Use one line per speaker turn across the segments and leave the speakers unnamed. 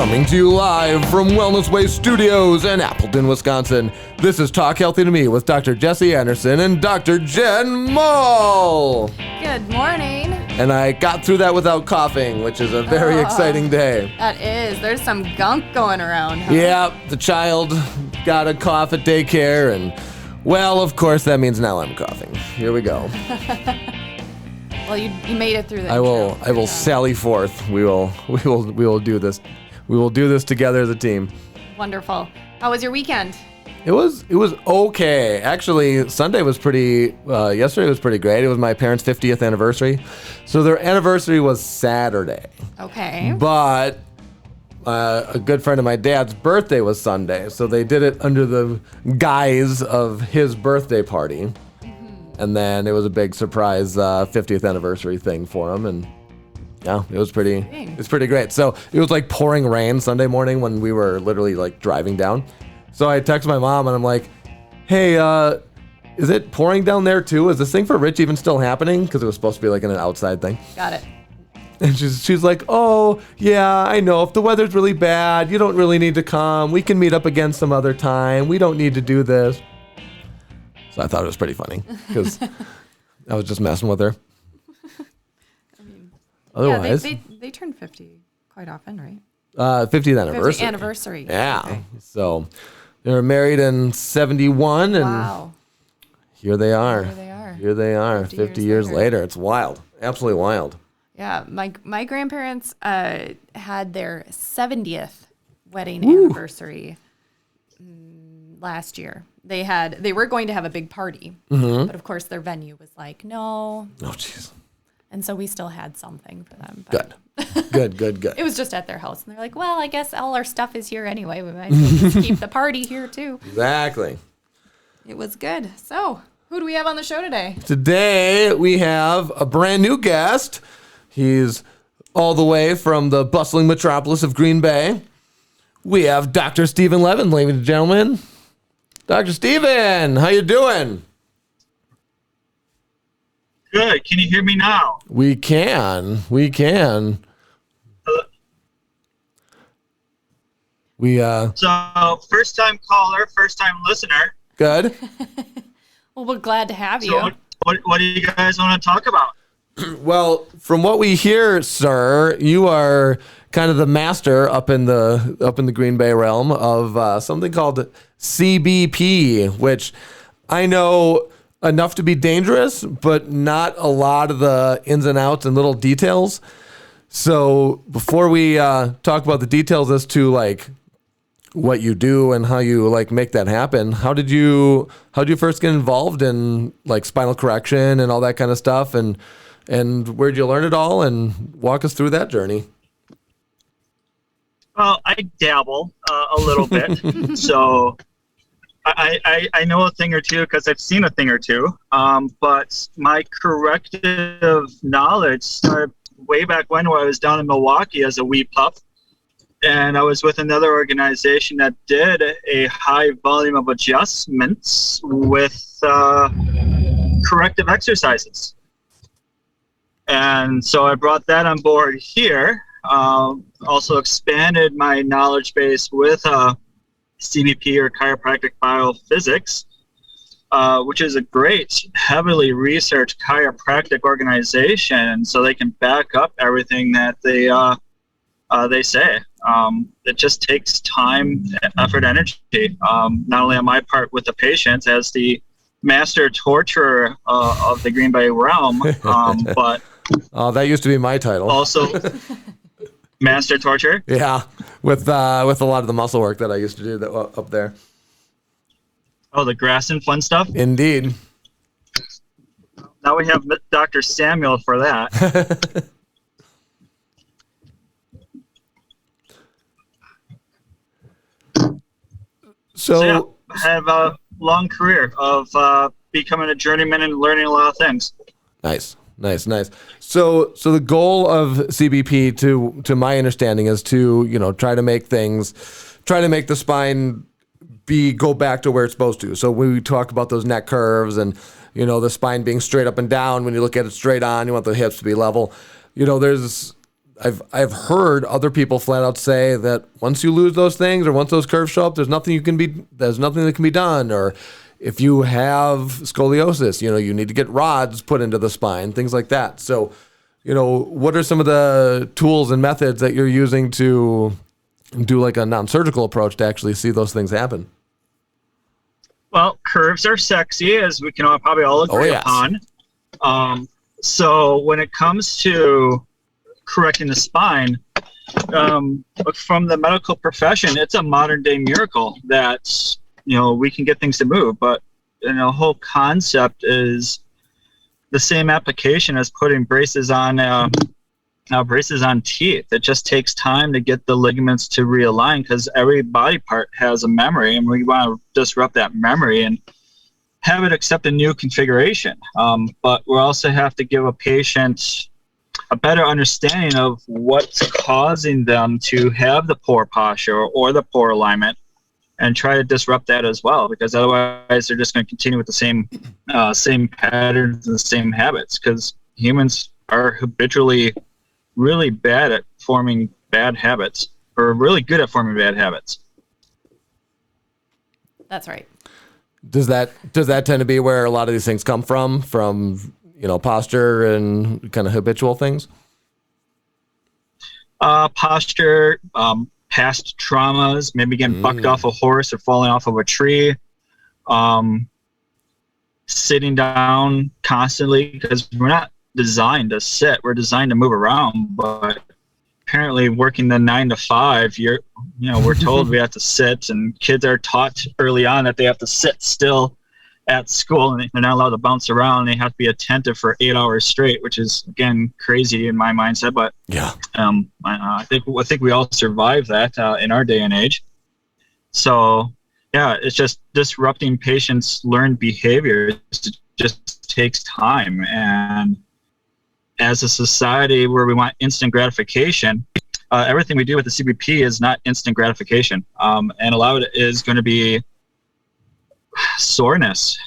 Coming to you live from Wellness Way Studios in Appleton, Wisconsin. This is Talk Healthy to Me with Dr. Jesse Anderson and Dr. Jen Mull.
Good morning.
And I got through that without coughing, which is a very exciting day.
That is. There's some gunk going around, huh?
Yeah, the child got a cough at daycare, and, well, of course, that means now I'm coughing. Here we go.
Well, you made it through the
I will sally forth. We will do this. We will do this together as a team.
Wonderful. How was your weekend?
It was okay. Actually, Sunday was yesterday was pretty great. It was my parents' 50th anniversary. So their anniversary was Saturday.
Okay.
But a good friend of my dad's birthday was Sunday. So they did it under the guise of his birthday party. And then it was a big surprise 50th anniversary thing for him. And yeah, it was pretty great. So it was like pouring rain Sunday morning when we were literally like driving down. So I texted my mom and I'm like, hey, is it pouring down there too? Is this thing for Rich even still happening? Because it was supposed to be like an outside thing.
Got it.
And she's like, oh, yeah, I know. If the weather's really bad, you don't really need to come. We can meet up again some other time. We don't need to do this. So I thought it was pretty funny because I was just messing with her. Otherwise,
yeah, they turn 50 quite often, right?
50th anniversary.
50th anniversary.
Yeah.
Okay.
So they were married in 71, and
wow.
Here they are.
Here they are.
50 years later. It's wild. Absolutely wild.
Yeah, my grandparents had their 70th wedding anniversary last year. They were going to have a big party, but of course their venue was like, no.
Oh, jeez.
And so we still had something for them.
Good.
It was just at their house. And they're like, well, I guess all our stuff is here anyway. We might as well just keep the party here too.
Exactly.
It was good. So who do we have on the show today?
Today we have a brand new guest. He's all the way from the bustling metropolis of Green Bay. We have Dr. Stephen Levin, ladies and gentlemen. Dr. Stephen, how you doing?
Good. Can you hear me now?
We can.
So first time caller, first time listener.
Good.
Well, we're glad to have you.
So what do you guys want to talk about?
Well, from what we hear, sir, you are kind of the master up in the Green Bay realm of something called CBP, which I know enough to be dangerous, but not a lot of the ins and outs and little details. So before we talk about the details as to like what you do and how you like make that happen, how did you first get involved in like spinal correction and all that kind of stuff, and where'd you learn it all, and walk us through that journey?
Well, I dabble a little bit, so I know a thing or two because I've seen a thing or two. But my corrective knowledge started way back when I was down in Milwaukee as a wee pup. And I was with another organization that did a high volume of adjustments with corrective exercises. And so I brought that on board here. Also expanded my knowledge base with CBP or chiropractic biophysics, which is a great, heavily researched chiropractic organization, so they can back up everything that they say. It just takes time, effort, energy, not only on my part with the patients as the master torturer of the Green Bay realm, but
that used to be my title.
Also, master torturer.
Yeah, with a lot of the muscle work that I used to do up there.
Oh, the grass and fun stuff.
Indeed.
Now we have Dr. Samuel for that. So yeah, I have a long career of becoming a journeyman and learning a lot of things.
Nice. So the goal of CBP, to my understanding, is to try to make the spine go back to where it's supposed to. So we talk about those neck curves and the spine being straight up and down. When you look at it straight on, you want the hips to be level. There's I've heard other people flat out say that once you lose those things or once those curves show up, there's nothing that can be done. Or if you have scoliosis, you need to get rods put into the spine, things like that. So, what are some of the tools and methods that you're using to do like a non-surgical approach to actually see those things happen?
Well, curves are sexy, as we can probably all agree upon. So when it comes to correcting the spine, from the medical profession, it's a modern day miracle that, we can get things to move. But, the whole concept is the same application as putting braces on teeth. It just takes time to get the ligaments to realign because every body part has a memory, and we want to disrupt that memory and have it accept a new configuration. But we also have to give a patient a better understanding of what's causing them to have the poor posture or the poor alignment, and try to disrupt that as well, because otherwise they're just going to continue with the same patterns and the same habits, because humans are habitually really bad at forming bad habits, or really good at forming bad habits.
That's right.
Does that tend to be where a lot of these things come from posture and kind of habitual things?
Posture, past traumas, maybe getting bucked off a horse or falling off of a tree, sitting down constantly, because we're not designed to sit, we're designed to move around. But apparently working the 9 to 5, we're told we have to sit, and kids are taught early on that they have to sit still at school, and they're not allowed to bounce around. They have to be attentive for 8 hours straight, which is, again, crazy in my mindset. But
yeah,
I think we all survive that in our day and age. So yeah, it's just disrupting patients' learned behaviors. It just takes time, and as a society where we want instant gratification, everything we do with the CBP is not instant gratification, and a lot of it is going to be soreness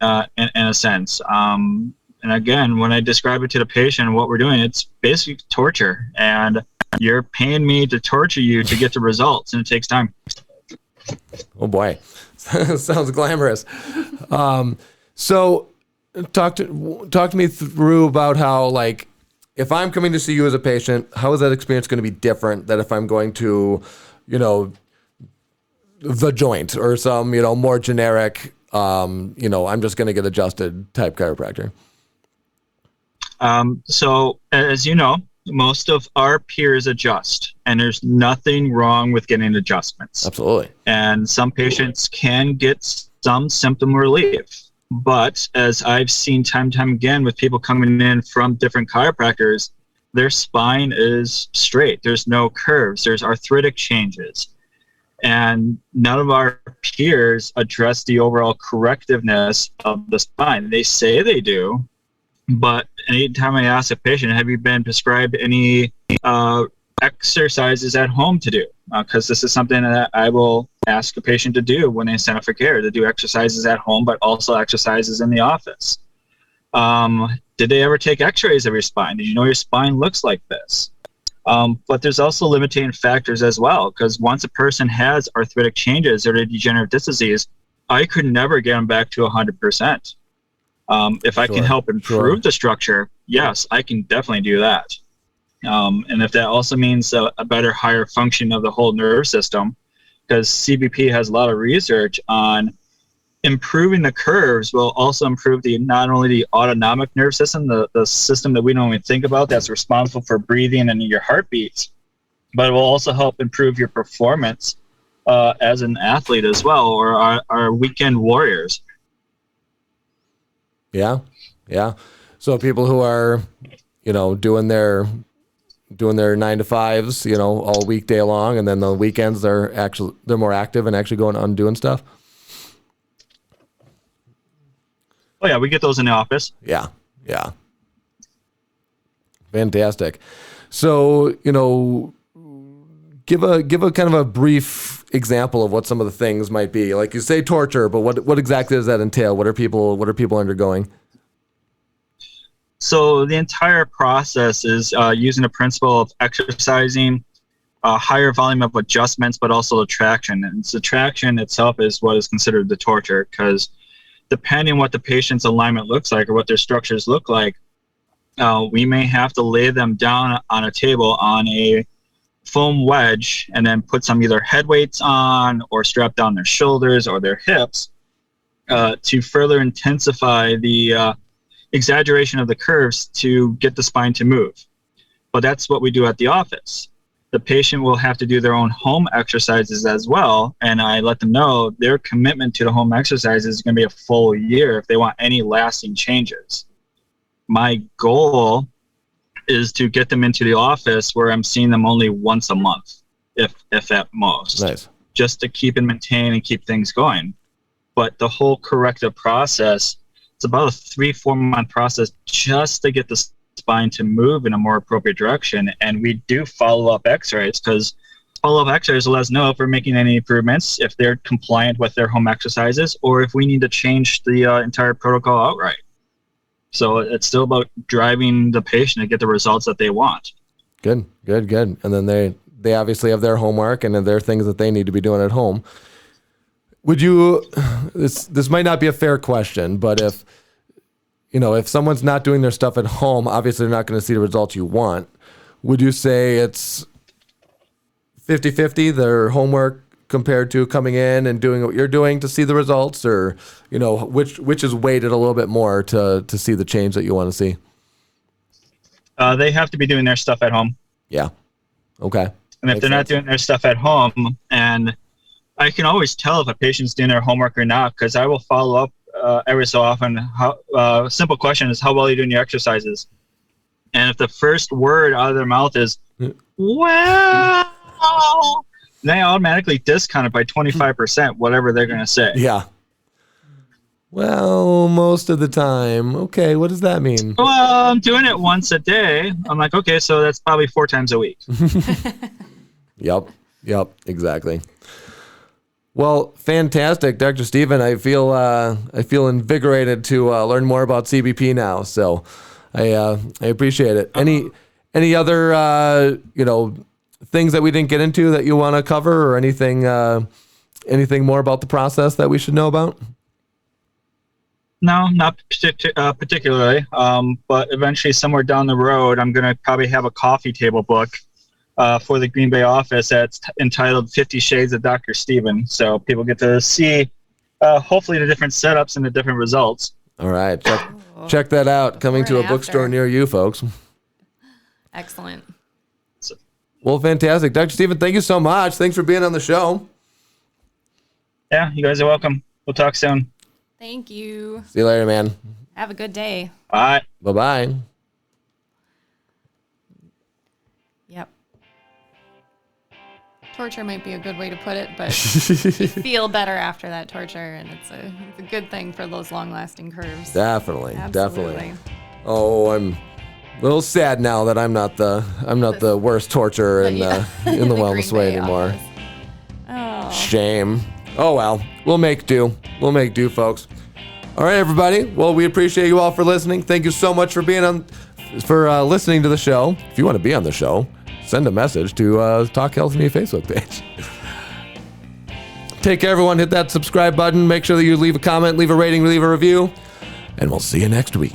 in a sense. And again, when I describe it to the patient, what we're doing, it's basically torture, and you're paying me to torture you to get the results, and it takes time.
Oh boy, sounds glamorous. So talk to me through about how, like, if I'm coming to see you as a patient, how is that experience going to be different than if I'm going to, the joint or some, more generic, I'm just going to get adjusted type chiropractor?
So as you know, most of our peers adjust, and there's nothing wrong with getting adjustments.
Absolutely.
And some patients can get some symptom relief. But as I've seen time and time again with people coming in from different chiropractors, their spine is straight. There's no curves. There's arthritic changes. And none of our peers address the overall correctiveness of the spine. They say they do, but anytime I ask a patient, have you been prescribed any exercises at home to do? Because this is something that I will ask a patient to do when they sign up for care, to do exercises at home, but also exercises in the office. Did they ever take x-rays of your spine? Did you know your spine looks like this? But there's also limiting factors as well, because once a person has arthritic changes or degenerative disc disease, I could never get them back to 100%. If I can help improve the structure, yes, I can definitely do that. And if that also means a better, higher function of the whole nerve system, because CBP has a lot of research on improving the curves will also improve not only the autonomic nerve system, the system that we don't even think about that's responsible for breathing and your heartbeats, but it will also help improve your performance as an athlete as well, or our weekend warriors.
Yeah. So people who are, doing their 9 to 5s, all weekday long, and then the weekends they're more active and actually going on doing stuff.
Oh yeah, we get those in the office.
Yeah. Fantastic. So, give a kind of a brief example of what some of the things might be. Like you say torture, but what exactly does that entail? What are people undergoing?
So the entire process is using the principle of exercising, a higher volume of adjustments, but also the traction. And the traction itself is what is considered the torture, because depending on what the patient's alignment looks like or what their structures look like, we may have to lay them down on a table on a foam wedge and then put some either head weights on or strap down their shoulders or their hips to further intensify the exaggeration of the curves to get the spine to move. But that's what we do at the office. The patient will have to do their own home exercises as well, and I let them know their commitment to the home exercises is going to be a full year if they want any lasting changes. My goal is to get them into the office where I'm seeing them only once a month, if at most.
Nice.
Just to keep and maintain and keep things going. But the whole corrective process, it's about a 3-4 month process just to get the spine to move in a more appropriate direction. And we do follow-up x-rays, because follow-up x-rays will let us know if we're making any improvements, if they're compliant with their home exercises, or if we need to change the entire protocol outright. So it's still about driving the patient to get the results that they want.
Good. And then they obviously have their homework and their things that they need to be doing at home. Would you, this might not be a fair question, but if someone's not doing their stuff at home, obviously they're not going to see the results you want. Would you say it's 50-50, their homework compared to coming in and doing what you're doing to see the results, or, which is weighted a little bit more to see the change that you want to see?
They have to be doing their stuff at home.
Yeah. Okay.
And if they're not doing their stuff at home, and I can always tell if a patient's doing their homework or not, because I will follow up every so often. Simple question is, how well are you doing your exercises? And if the first word out of their mouth is, well, then I automatically discount it by 25%, whatever they're going to say.
Yeah. Well, most of the time. Okay, what does that mean?
Well, I'm doing it once a day. I'm like, okay, so that's probably 4 times a week.
Yep, exactly. Well, fantastic, Dr. Stephen. I feel invigorated to learn more about CBP now. So I appreciate it. Any other things that we didn't get into that you want to cover, or anything more about the process that we should know about?
No, not particularly. But eventually, somewhere down the road, I'm going to probably have a coffee table book for the Green Bay office that's entitled 50 Shades of Dr. Stephen. So people get to see, hopefully, the different setups and the different results.
All right. Check that out. Coming to a bookstore near you, folks.
Excellent.
Well, fantastic. Dr. Stephen, thank you so much. Thanks for being on the show.
Yeah, you guys are welcome. We'll talk soon.
Thank you.
See you later, man.
Have a good day.
Bye.
Bye-bye.
Yep. Torture might be a good way to put it, but you feel better after that torture, and it's a good thing for those long-lasting curves.
Definitely.
Absolutely.
Oh, I'm a little sad now that I'm not the worst torturer in the wellness way anymore.
Oh.
Shame. Oh well, we'll make do. We'll make do, folks. All right, everybody. Well, we appreciate you all for listening. Thank you so much for listening to the show. If you want to be on the show, send a message to Talk Health Me Facebook page. Take care, everyone. Hit that subscribe button. Make sure that you leave a comment, leave a rating, leave a review, and we'll see you next week.